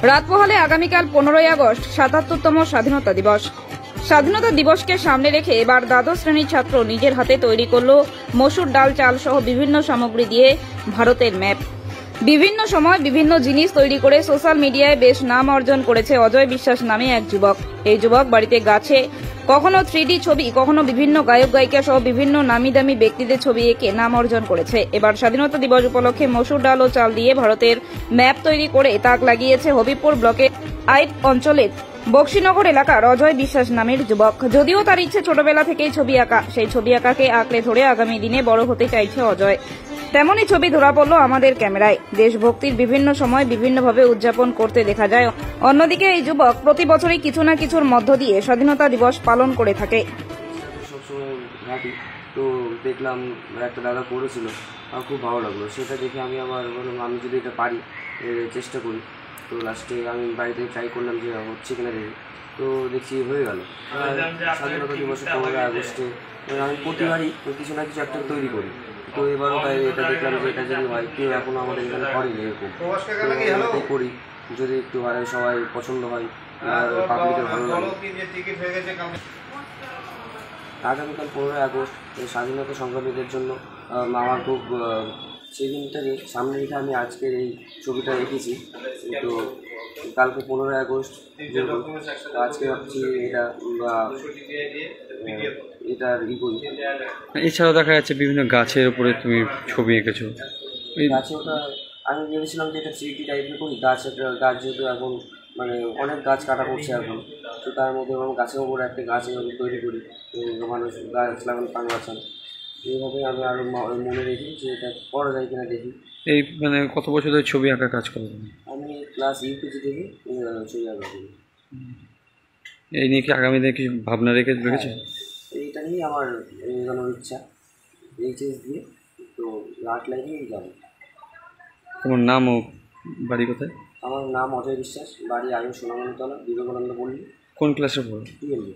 রাত পোহালে আগামীকাল 15ই আগস্ট 77তম স্বাধীনতা দিবস। স্বাধীনতা দিবসকে সামনে রেখে এবার দ্বাদশ শ্রেণীর ছাত্র নিজের হাতে তৈরি করলো মসুর ডাল চাল সহ বিভিন্ন সামগ্রী দিয়ে ভারতের ম্যাপ। বিভিন্ন সময় বিভিন্ন জিনিস তৈরি করে সোশ্যাল মিডিয়ায় বেশ নাম অর্জন করেছে অজয় বিশ্বাস নামে এক যুবক। এই যুবক বাড়িতে গাছে কখনো 3D ছবি, কখনো বিভিন্ন গায়ক গায়িকা সহ বিভিন্ন নামি দামি ব্যক্তিদের ছবি এঁকে নাম অর্জন করেছে। এবার স্বাধীনতা দিবস উপলক্ষে মসুর ডাল ও চাল দিয়ে ভারতের ম্যাপ তৈরি করে তাক লাগিয়েছে হবিপুর ব্লকের আইপ অঞ্চলের বক্সিনগর এলাকার অজয় বিশ্বাস নামের যুবক। যদিও তার ইচ্ছে ছোটবেলা থেকেই ছবি আঁকা, সেই ছবি আঁকাকে আঁকড়ে ধরে আগামী দিনে বড় হতে চাইছে অজয়। তেমনই ছবি ধরা পড়ল আমাদের ক্যামেরায়। দেশভক্তির বিভিন্ন সময় বিভিন্নভাবে উদযাপন করতে দেখা যায়। অন্যদিকে এই যুবক প্রতি বছরই কিছু না কিছুর মধ্য দিয়ে স্বাধীনতা দিবস পালন করে থাকে। সবসময় ঘাঁটি তো দেখলাম একটা দাদা করেছিল, আমার খুব ভালো লাগলো। সেটা দেখে আমি আবার বললাম আমি যদি এটা পারি চেষ্টা করি। তো লাস্টে আমি বাড়িতে ট্রাই করলাম যে হচ্ছে কিনা দেখি, তো দেখছি হয়ে গেল। স্বাধীনতা দিবসে 15 আগস্টে আমি প্রতিবারই কিছু না কিছু একটা তৈরি করি। তো এবারও তাই এটা দেখলাম যে এটা যদি হয়, কেউ এখনও আমাদের এখানে করেনি এরকম, তো করি যদি একটু সবাই পছন্দ হয় আর পাবলিকের ভালো লাগে। আগামীকাল 15 আগস্ট এই স্বাধীনতা সংগ্রামীদের জন্য আমার খুব সেই দিনটাকে সামনে রেখে আমি আজকের এই ছবিটা রেখেছি। তো কালকে 15 আগস্ট, আজকে ভাবছি এটা এটার করি। এছাড়াও দেখা যাচ্ছে বিভিন্ন গাছের উপরে তুমি ছবি এঁকেছো। গাছে ওটা আমি ভেবেছিলাম যে এটা 3D টাইপের করি। গাছ যেহেতু এখন মানে অনেক গাছ কাটা পড়ছে এখন, তো তার মধ্যে আমি গাছের উপরে একটা গাছ তৈরি করি, মানুষ গাছ লাগানো প্রাণ বাঁচান। এইভাবে আমি আরও মনে রেখি যে এটা করা যায় কিনা দেখি। এই মানে কত বছর ধরে ছবি আঁকার কাজ করো? আমি ক্লাস ইউকেজি থেকে ছবি আঁকা করি। এই নিয়ে কি আগামী দিনে কিছু ভাবনা রেখেছো? এইটা নিয়েই আমার এগোনোর ইচ্ছা, এইচএস দিয়ে তো আর্ট লাইনেই যাবো। তোমার নাম ও বাড়ি কোথায়? আমার নাম অজয় বিশ্বাস, বাড়ি আগে সোনামণিতলা, বিবেকানন্দ পল্লী। কোন ক্লাসে পড়ো? 12।